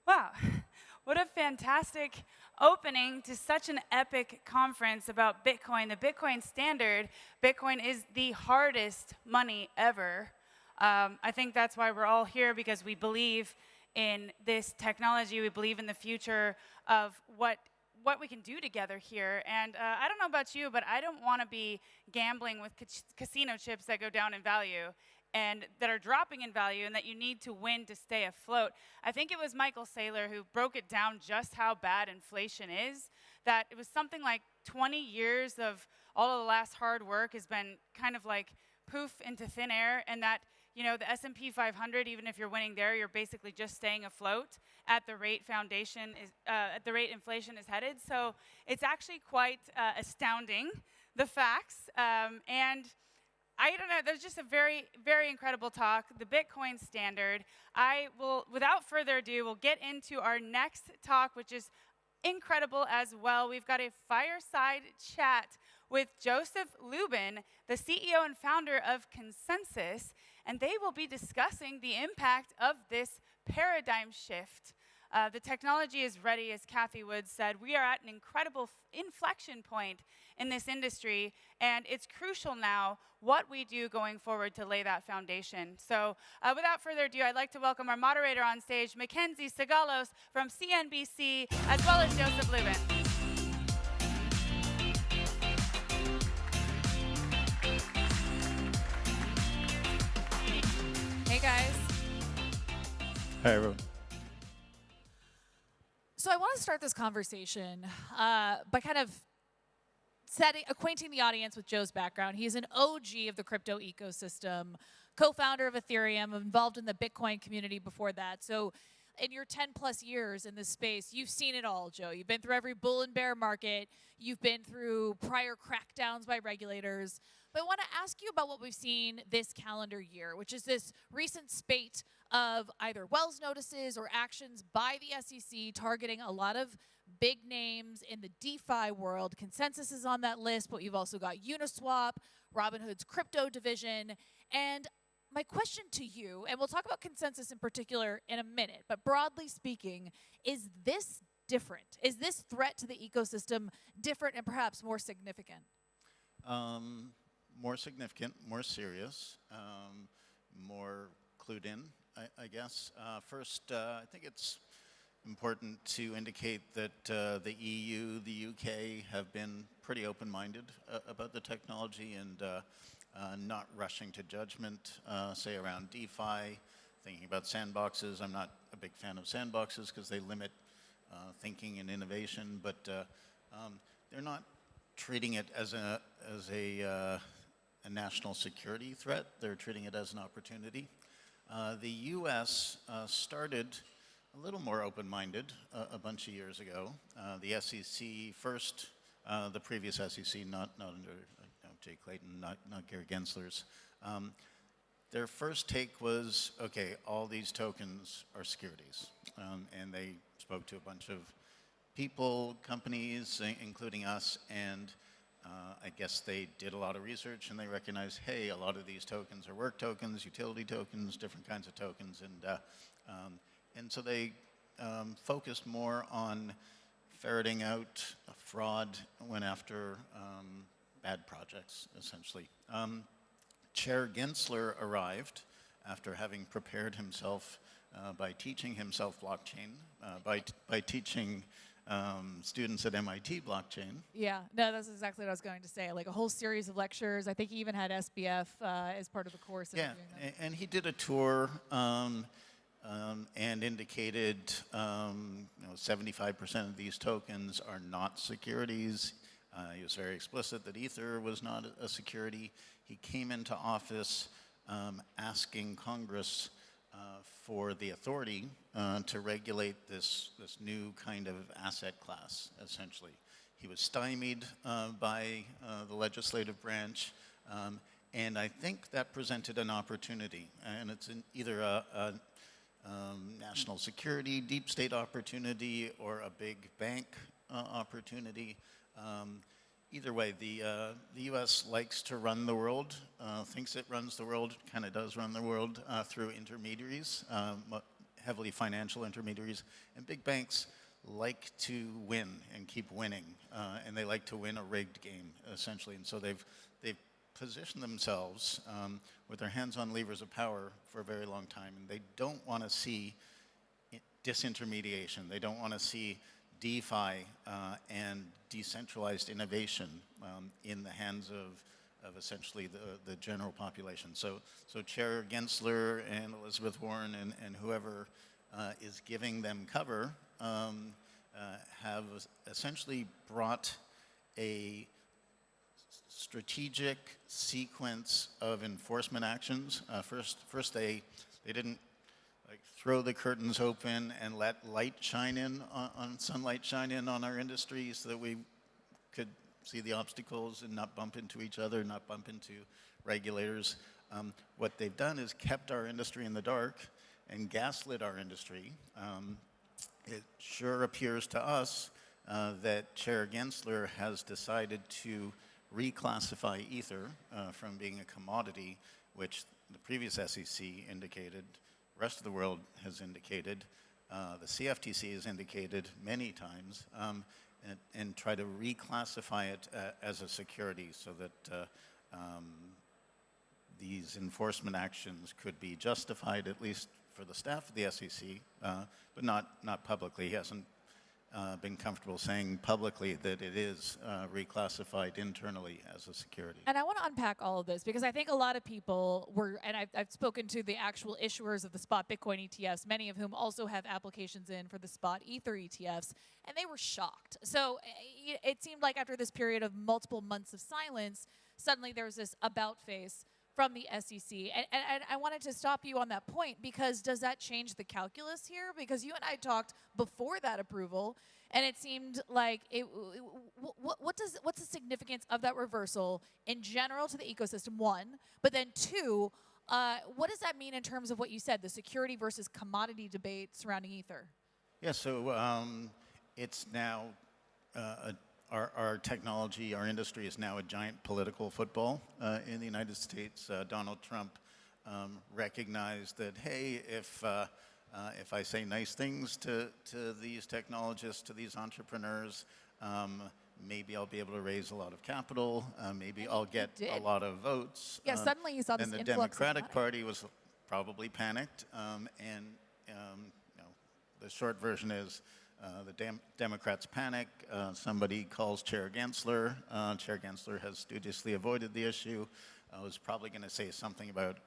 Wow, what a fantastic opening to such an epic conference about Bitcoin. The Bitcoin standard, Bitcoin is the hardest money ever. I think that's why we're all here, because we believe in this technology. We believe in the future of what we can do together here. And I don't know about you, but I don't want to be gambling with casino chips that go down in value and that are dropping in value, and that you need to win to stay afloat. I think it was Michael Saylor who broke it down just how bad inflation is, that it was something like 20 years of all of the last hard work has been kind of like poof into thin air, and that the S&P 500, even if you're winning there, you're basically just staying afloat at the rate at the rate inflation is headed. So it's actually quite astounding, the facts, and I don't know, there's just a very, very incredible talk, the Bitcoin standard. I will, without further ado, we'll get into our next talk, which is incredible as well. We've got a fireside chat with Joseph Lubin, the CEO and founder of Consensys, and they will be discussing the impact of this paradigm shift. The technology is ready, as Kathy Woods said. We are at an incredible inflection point in this industry, and it's crucial now what we do going forward to lay that foundation. So without further ado, I'd like to welcome our moderator on stage, Mackenzie Sagalos from CNBC, as well as Joseph Lubin. Hey, guys. Hi, everyone. So I want to start this conversation by kind of acquainting the audience with Joe's background. He's an OG of the crypto ecosystem, co-founder of Ethereum, involved in the Bitcoin community before that. So in your 10 plus years in this space, you've seen it all, Joe. You've been through every bull and bear market. You've been through prior crackdowns by regulators. But I want to ask you about what we've seen this calendar year, which is this recent spate of either Wells notices or actions by the SEC targeting a lot of big names in the DeFi world. Consensys is on that list, but you've also got Uniswap, Robinhood's crypto division. And my question to you, and we'll talk about Consensys in particular in a minute, but broadly speaking, is this different? Is this threat to the ecosystem different and perhaps more significant? More significant, more serious, more clued in, I guess. First, I think it's important to indicate that the EU, the UK have been pretty open-minded about the technology and not rushing to judgment, say around DeFi, thinking about sandboxes. I'm not a big fan of sandboxes because they limit thinking and innovation, but they're not treating it as a national security threat. They're treating it as an opportunity. The US started a little more open-minded a bunch of years ago. The SEC first, the previous SEC, not under Jay Clayton, not Gary Gensler's. Their first take was, okay, all these tokens are securities. And they spoke to a bunch of people, companies, including us, and I guess they did a lot of research and they recognized, hey, a lot of these tokens are work tokens, utility tokens, different kinds of tokens, and so they focused more on ferreting out fraud, went after bad projects, essentially. Chair Gensler arrived after having prepared himself by teaching himself blockchain, by teaching students at MIT blockchain. Yeah, no, that's exactly what I was going to say. Like a whole series of lectures. I think he even had SBF as part of the course. Yeah, and he did a tour and indicated 75% of these tokens are not securities. He was very explicit that Ether was not a security. He came into office asking Congress for the authority to regulate this new kind of asset class, essentially. He was stymied by the legislative branch, and I think that presented an opportunity. And it's either a national security, deep state opportunity, or a big bank opportunity. Either way, the U.S. likes to run the world, thinks it runs the world, kind of does run the world through intermediaries, heavily financial intermediaries, and big banks like to win and keep winning, and they like to win a rigged game, essentially. And so they've positioned themselves with their hands on levers of power for a very long time, and they don't want to see disintermediation. They don't want to see DeFi and decentralized innovation in the hands of essentially the general population. So Chair Gensler and Elizabeth Warren and whoever is giving them cover have essentially brought a strategic sequence of enforcement actions. First they didn't like throw the curtains open and let light shine in on sunlight shine in on our industry so that we could see the obstacles and not bump into each other, not bump into regulators. What they've done is kept our industry in the dark and gaslit our industry. It sure appears to us that Chair Gensler has decided to reclassify Ether from being a commodity, which the previous SEC indicated, the rest of the world has indicated, the CFTC has indicated many times, and try to reclassify it as a security so that these enforcement actions could be justified, at least for the staff of the SEC, but not publicly. He hasn't been comfortable saying publicly that it is reclassified internally as a security. And I want to unpack all of this because I think a lot of people were, and I've spoken to the actual issuers of the spot Bitcoin ETFs, many of whom also have applications in for the spot Ether ETFs, and they were shocked. So it seemed like after this period of multiple months of silence, suddenly there was this about face from the SEC. And I wanted to stop you on that point because does that change the calculus here? Because you and I talked before that approval, and it seemed like what's the significance of that reversal in general to the ecosystem, one, but then two, what does that mean in terms of what you said, the security versus commodity debate surrounding Ether? Yeah, so it's now our technology, our industry is now a giant political football in the United States. Donald Trump recognized that, hey, if I say nice things to these technologists, to these entrepreneurs, maybe I'll be able to raise a lot of capital. Maybe I'll get a lot of votes. Yeah, suddenly you saw this influx of money. And the Democratic Party was probably panicked. And the short version is, the Democrats panic. Somebody calls Chair Gensler. Chair Gensler has studiously avoided the issue. Was probably going to say something about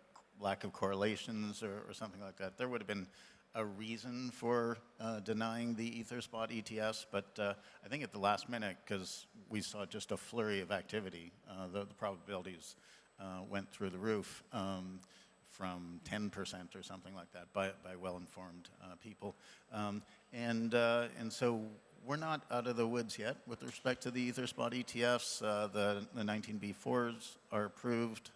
lack of correlations or something like that. There would have been a reason for denying the Ether spot ETFs, but I think at the last minute, because we saw just a flurry of activity, the probabilities went through the roof from 10% or something like that by well-informed people. And so we're not out of the woods yet with respect to the Ether spot ETFs. The 19B4s are approved,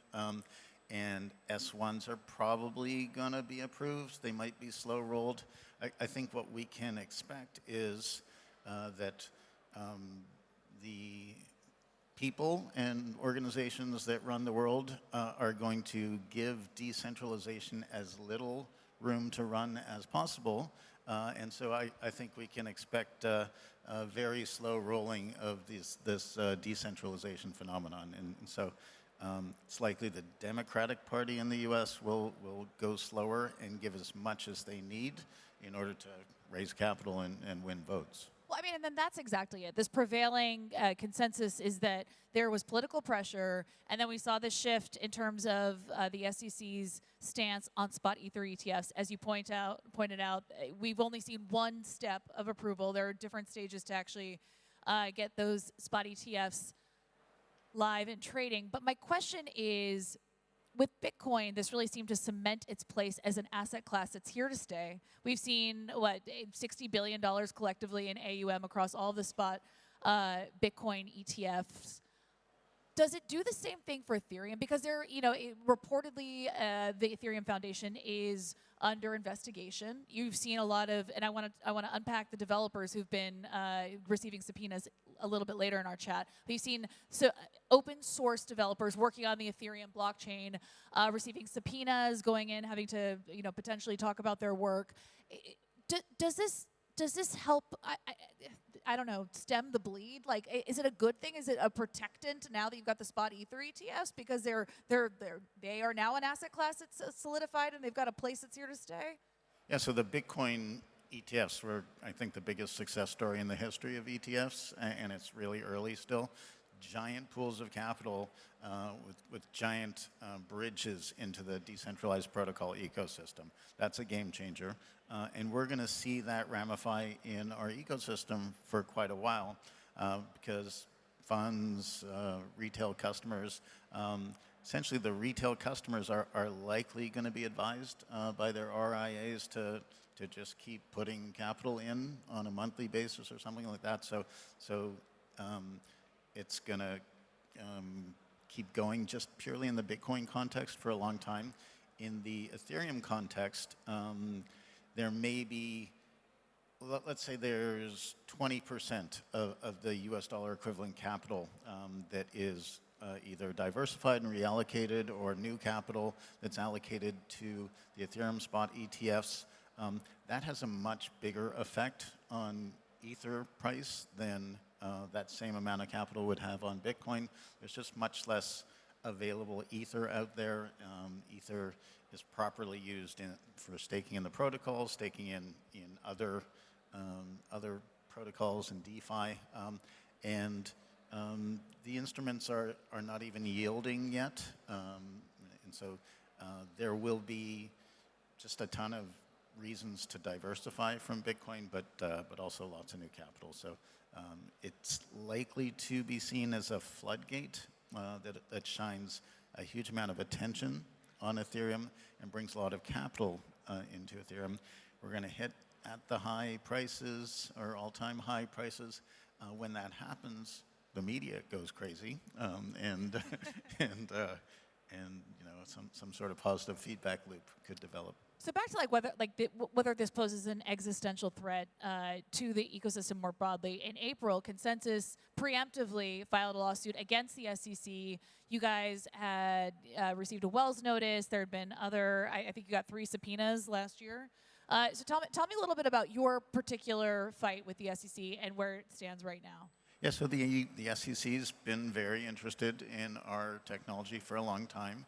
and S1s are probably going to be approved. They might be slow-rolled. I think what we can expect is that the people and organizations that run the world are going to give decentralization as little room to run as possible. And so I think we can expect a very slow rolling of this decentralization phenomenon. And so it's likely the Democratic Party in the U.S. will go slower and give as much as they need in order to raise capital and win votes. Well, I mean, and then that's exactly it. This prevailing consensus is that there was political pressure, and then we saw this shift in terms of the SEC's stance on spot Ether ETFs. As you pointed out, we've only seen one step of approval. There are different stages to actually get those spot ETFs live and trading. But my question is, with Bitcoin, this really seemed to cement its place as an asset class that's here to stay. We've seen, $60 billion collectively in AUM across all the spot Bitcoin ETFs. Does it do the same thing for Ethereum? Because reportedly the Ethereum Foundation is under investigation. You've seen a lot of, and I want to unpack the developers who've been receiving subpoenas a little bit later in our chat. But you've seen open source developers working on the Ethereum blockchain receiving subpoenas, going in, having to potentially talk about their work. Does this help? I don't know, stem the bleed? Like, is it a good thing? Is it a protectant now that you've got the spot Ether ETFs because they are now an asset class that's solidified and they've got a place that's here to stay? Yeah, so the Bitcoin ETFs were, I think, the biggest success story in the history of ETFs, and it's really early still. Giant pools of capital with giant bridges into the decentralized protocol ecosystem. That's a game changer. And we're going to see that ramify in our ecosystem for quite a while because funds, retail customers, essentially the retail customers are likely going to be advised by their RIAs to just keep putting capital in on a monthly basis or something like that. So it's going to keep going just purely in the Bitcoin context for a long time. In the Ethereum context, there may be, let's say there's 20% of the US dollar equivalent capital that is either diversified and reallocated or new capital that's allocated to the Ethereum spot ETFs. That has a much bigger effect on Ether price than that same amount of capital would have on Bitcoin. There's just much less available Ether out there. Ether is properly used for staking in the protocol, staking in other protocols and DeFi, and the instruments are not even yielding yet, and so there will be just a ton of reasons to diversify from Bitcoin, but also lots of new capital. So it's likely to be seen as a floodgate that shines a huge amount of attention on Ethereum and brings a lot of capital into Ethereum. We're going to hit at the high prices or all-time high prices. When that happens, the media goes crazy, and some sort of positive feedback loop could develop. So back to whether this poses an existential threat to the ecosystem more broadly. In April, Consensys preemptively filed a lawsuit against the SEC. You guys had received a Wells notice. There had been other, I think you got 3 subpoenas last year. So tell me a little bit about your particular fight with the SEC and where it stands right now. Yeah, so the SEC's been very interested in our technology for a long time.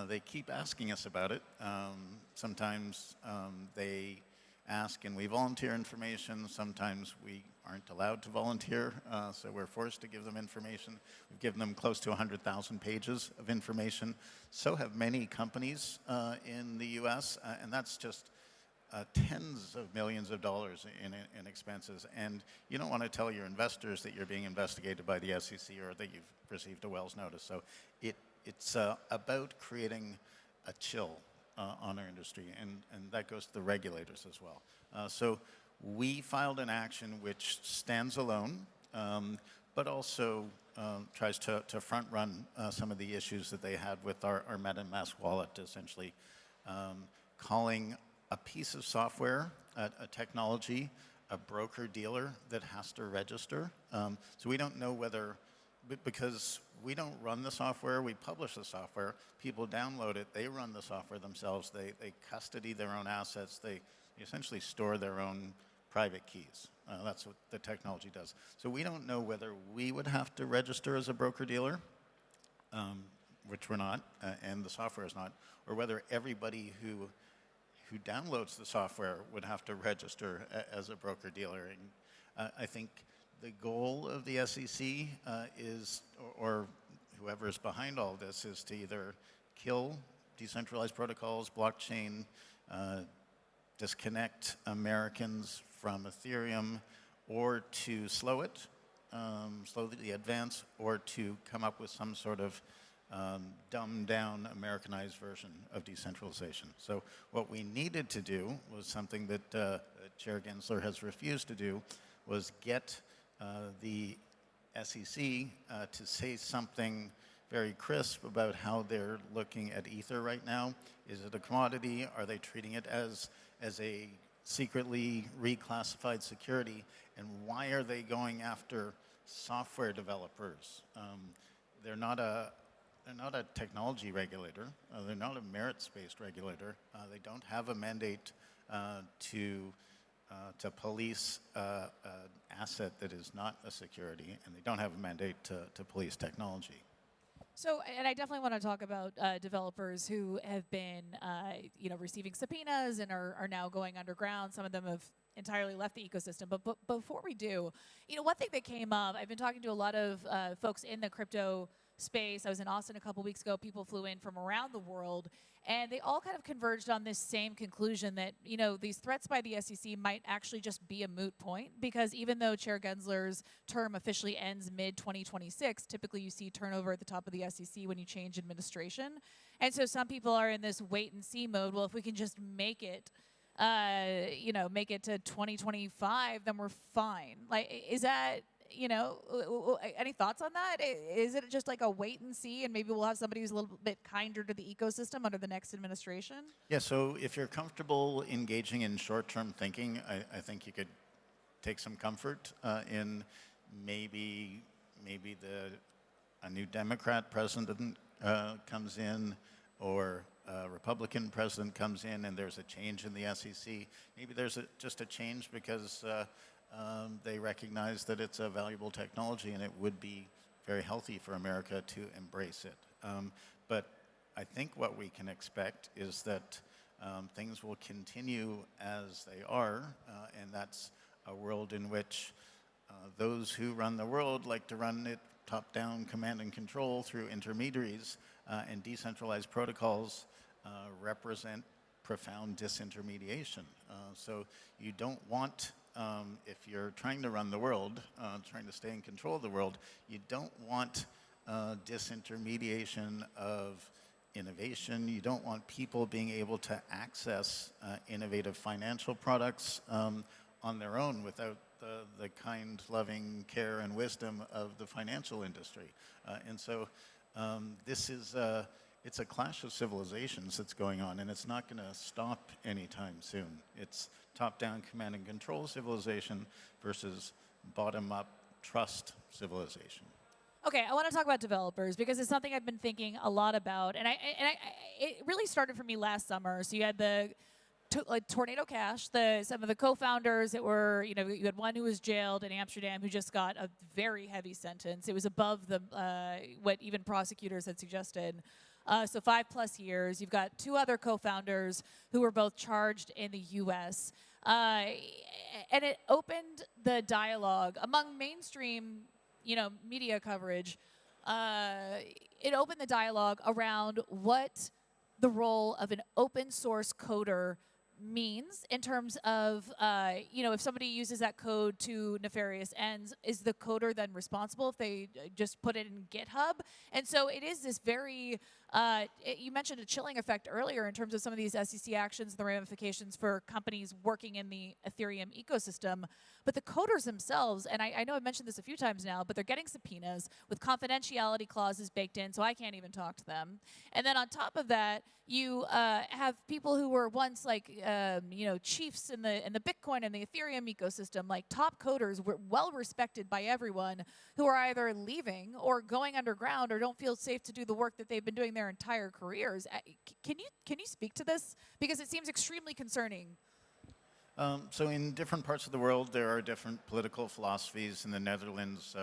They keep asking us about it. Sometimes they ask and we volunteer information. Sometimes we aren't allowed to volunteer, so we're forced to give them information. We've given them close to 100,000 pages of information. So have many companies in the US, and that's just tens of millions of dollars in expenses. And you don't want to tell your investors that you're being investigated by the SEC or that you've received a Wells notice. So it's about creating a chill on our industry, and that goes to the regulators as well. So we filed an action which stands alone, but also tries to front run some of the issues that they had with our MetaMask wallet, essentially calling a piece of software, a technology, a broker-dealer that has to register. So we don't know whether, because we don't run the software, we publish the software, people download it, they run the software themselves, they custody their own assets, they essentially store their own private keys. That's what the technology does. So we don't know whether we would have to register as a broker-dealer, which we're not, and the software is not, or whether everybody who downloads the software would have to register as a broker-dealer. And I think the goal of the SEC is, or whoever is behind all this, is to either kill decentralized protocols, blockchain, disconnect Americans from Ethereum, or to slow it, slow the advance, or to come up with some sort of dumbed-down, Americanized version of decentralization. So what we needed to do was something that Chair Gensler has refused to do, was get the SEC to say something very crisp about how they're looking at Ether right now. Is it a commodity? Are they treating it as a secretly reclassified security? And why are they going after software developers? They're not a technology regulator. They're not a merits-based regulator. They don't have a mandate to police an asset that is not a security, and they don't have a mandate to police technology. So, and I definitely want to talk about developers who have been, receiving subpoenas and are now going underground. Some of them have entirely left the ecosystem. But before we do, one thing that came up, I've been talking to a lot of folks in the crypto space. I was in Austin a couple weeks ago. People flew in from around the world, and they all kind of converged on this same conclusion that, these threats by the SEC might actually just be a moot point, because even though Chair Gensler's term officially ends mid-2026, typically you see turnover at the top of the SEC when you change administration. And so some people are in this wait-and-see mode. Well, if we can just make it to 2025, then we're fine. Like, is that... any thoughts on that? Is it just like a wait and see, and maybe we'll have somebody who's a little bit kinder to the ecosystem under the next administration? Yeah, so if you're comfortable engaging in short-term thinking, I think you could take some comfort in maybe a new Democrat president comes in, or a Republican president comes in, and there's a change in the SEC. Maybe there's just a change because they recognize that it's a valuable technology and it would be very healthy for America to embrace it. But I think what we can expect is that things will continue as they are, and that's a world in which those who run the world like to run it top-down command and control through intermediaries, and decentralized protocols represent profound disintermediation. So you don't want... if you're trying to run the world, trying to stay in control of the world, you don't want disintermediation of innovation. You don't want people being able to access innovative financial products on their own without the kind, loving care and wisdom of the financial industry. And so this is it's a clash of civilizations that's going on, and it's not going to stop anytime soon. It's top-down command and control civilization versus bottom-up trust civilization. Okay, I want to talk about developers because it's something I've been thinking a lot about, and it really started for me last summer. So you had the Tornado Cash, some of the co-founders that were, you had one who was jailed in Amsterdam who just got a very heavy sentence. It was above what even prosecutors had suggested. So 5+ years. You've got two other co-founders who were both charged in the U.S. And it opened the dialogue among mainstream, media coverage. It opened the dialogue around what the role of an open source coder means in terms of, if somebody uses that code to nefarious ends, is the coder then responsible if they just put it in GitHub? And so it is this very, you mentioned a chilling effect earlier in terms of some of these SEC actions, the ramifications for companies working in the Ethereum ecosystem. But the coders themselves, and I know I've mentioned this a few times now, but they're getting subpoenas with confidentiality clauses baked in, so I can't even talk to them. And then on top of that, you have people who were once like, chiefs in the Bitcoin and the Ethereum ecosystem, like top coders, were well respected by everyone, who are either leaving or going underground or don't feel safe to do the work that they've been doing their entire careers. Can you speak to this? Because it seems extremely concerning. So in different parts of the world, there are different political philosophies. In the Netherlands,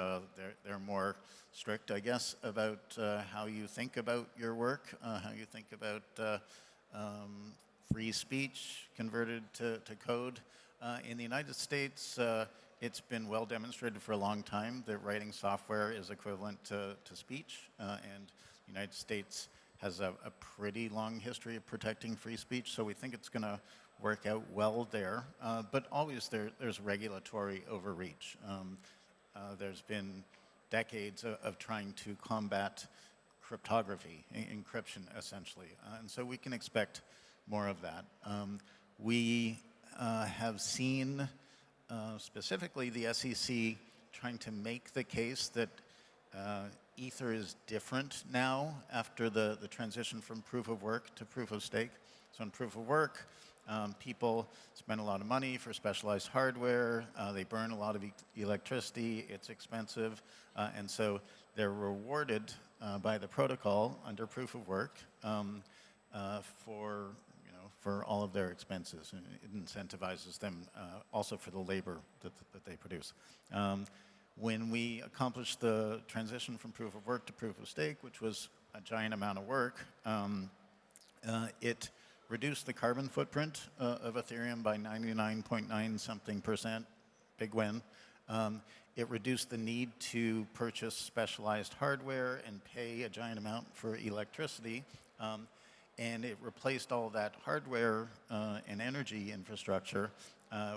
they're more strict, I guess, about how you think about your work, how you think about free speech converted to code. In the United States, it's been well demonstrated for a long time that writing software is equivalent to speech, and the United States has a pretty long history of protecting free speech, so we think it's going to work out well there. But always there's regulatory overreach. There's been decades of trying to combat cryptography, encryption, essentially. And so we can expect more of that. We have seen specifically the SEC trying to make the case that Ether is different now after the transition from proof of work to proof of stake. So in proof of work, people spend a lot of money for specialized hardware. They burn a lot of electricity. It's expensive. And so they're rewarded by the protocol under proof of work for all of their expenses. And it incentivizes them also for the labor that they produce. When we accomplished the transition from proof of work to proof of stake, which was a giant amount of work, it reduced the carbon footprint of Ethereum by 99.9 something %, big win. It reduced the need to purchase specialized hardware and pay a giant amount for electricity. And it replaced all that hardware and energy infrastructure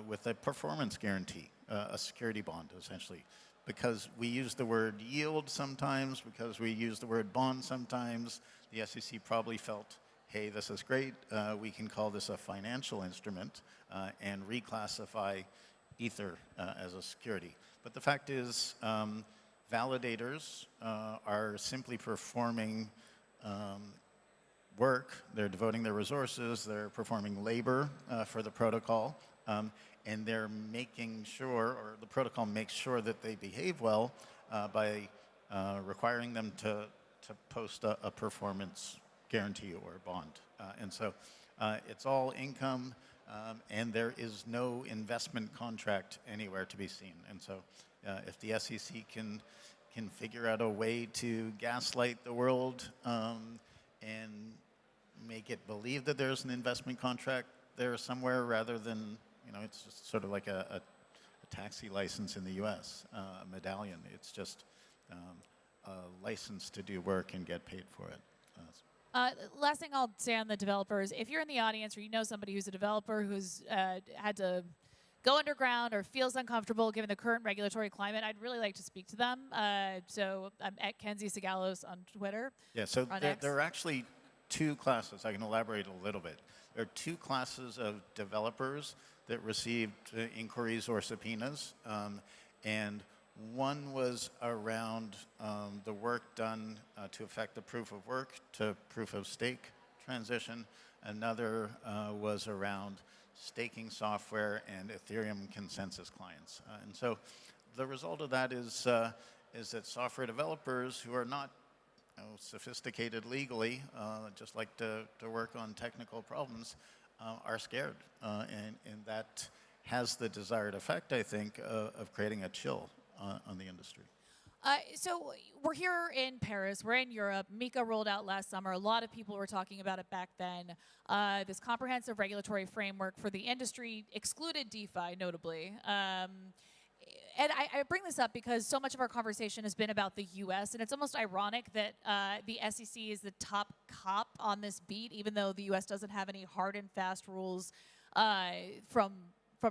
with a performance guarantee, a security bond, essentially. Because we use the word yield sometimes, because we use the word bond sometimes, the SEC probably felt, hey, this is great. We can call this a financial instrument and reclassify Ether as a security. But the fact is, validators are simply performing work. They're devoting their resources. They're performing labor for the protocol. And they're making sure, or the protocol makes sure that they behave well by requiring them to post a performance guarantee or bond. And so it's all income, and there is no investment contract anywhere to be seen. And so if the SEC can figure out a way to gaslight the world and make it believe that there's an investment contract there somewhere rather than, it's just sort of like a taxi license in the US, a medallion. It's just a license to do work and get paid for it. Last thing I'll say on the developers, if you're in the audience or you know somebody who's a developer who's had to go underground or feels uncomfortable given the current regulatory climate, I'd really like to speak to them. So I'm at Kenzie Sigalos on Twitter. Yeah, so there are actually two classes. I can elaborate a little bit. There are two classes of developers that received inquiries or subpoenas. And one was around the work done to affect the proof of work to proof of stake transition. Another was around staking software and Ethereum Consensys clients. And so the result of that is that software developers who are not sophisticated legally, just like to work on technical problems, are scared. And that has the desired effect, I think, of creating a chill on the industry. So we're here in Paris. We're in Europe. MiCA rolled out last summer. A lot of people were talking about it back then. This comprehensive regulatory framework for the industry excluded DeFi, notably. And I bring this up because so much of our conversation has been about the U.S., and it's almost ironic that the SEC is the top cop on this beat, even though the U.S. doesn't have any hard and fast rules from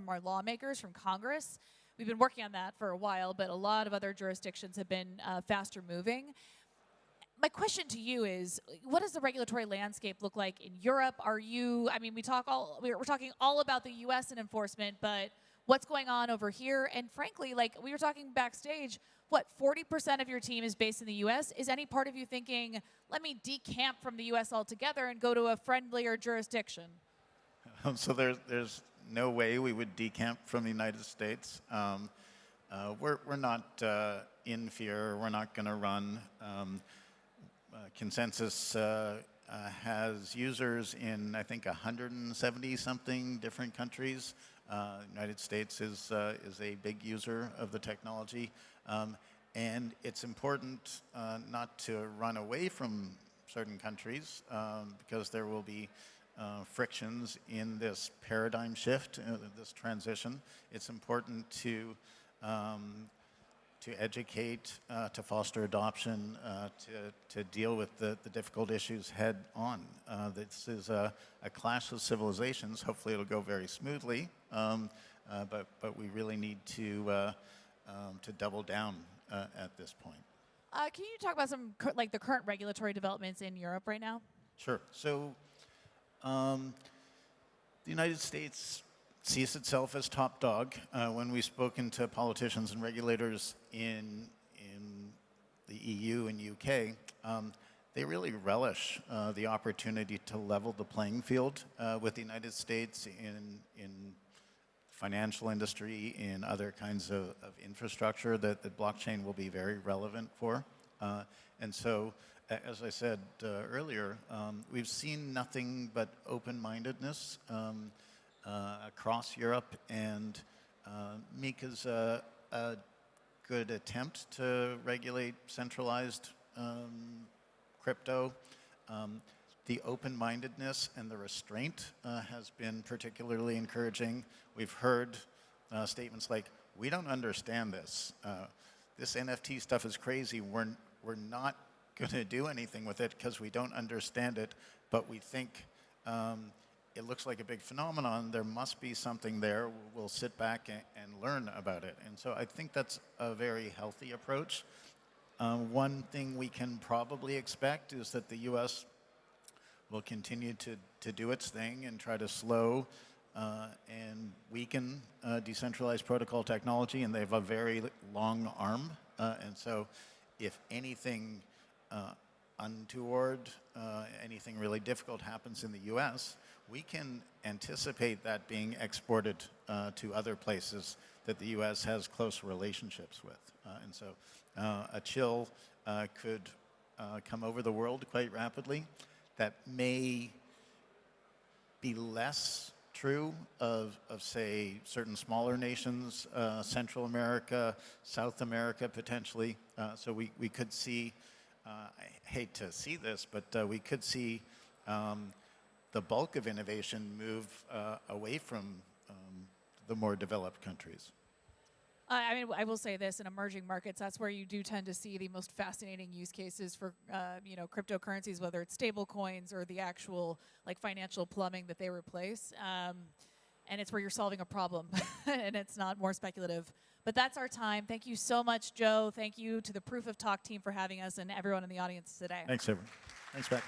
our lawmakers, from Congress. We've been working on that for a while, but a lot of other jurisdictions have been faster moving. My question to you is, what does the regulatory landscape look like in Europe? We're talking all about the U.S. and enforcement, but what's going on over here? And frankly, like we were talking backstage, 40% of your team is based in the U.S.? Is any part of you thinking, let me decamp from the U.S. altogether and go to a friendlier jurisdiction? So there's no way we would decamp from the United States. We're not in fear. We're not going to run. Consensys has users in, I think, 170-something different countries. United States is a big user of the technology. And it's important not to run away from certain countries because there will be frictions in this paradigm shift, this transition. It's important to educate, to foster adoption, to deal with the difficult issues head on. This is a clash of civilizations. Hopefully it'll go very smoothly, but we really need to double down at this point. Can you talk about some the current regulatory developments in Europe right now? Sure. So the United States sees itself as top dog. When we've spoken to politicians and regulators in the EU and UK, they really relish the opportunity to level the playing field with the United States in financial industry, in other kinds of infrastructure that blockchain will be very relevant for. And so, as I said earlier, we've seen nothing but open-mindedness across Europe, and Mika's a good attempt to regulate centralized crypto. The open-mindedness and the restraint has been particularly encouraging. We've heard statements like, "We don't understand this. This NFT stuff is crazy. We're not going to do anything with it because we don't understand it, but we think it looks like a big phenomenon. There must be something there. We'll sit back and learn about it." And so I think that's a very healthy approach. One thing we can probably expect is that the US will continue to do its thing and try to slow and weaken decentralized protocol technology, and they have a very long arm. And so if anything untoward, anything really difficult happens in the US, we can anticipate that being exported to other places that the US has close relationships with. And so a chill could come over the world quite rapidly. That may be less true of say, certain smaller nations, Central America, South America, potentially. So we could see, I hate to see this, but we could see the bulk of innovation move away from the more developed countries. I mean, I will say this: in emerging markets, that's where you do tend to see the most fascinating use cases for, cryptocurrencies, whether it's stable coins or the actual financial plumbing that they replace. And it's where you're solving a problem, and it's not more speculative. But that's our time. Thank you so much, Joe. Thank you to the Proof of Talk team for having us, and everyone in the audience today. Thanks, everyone. Thanks, Beck.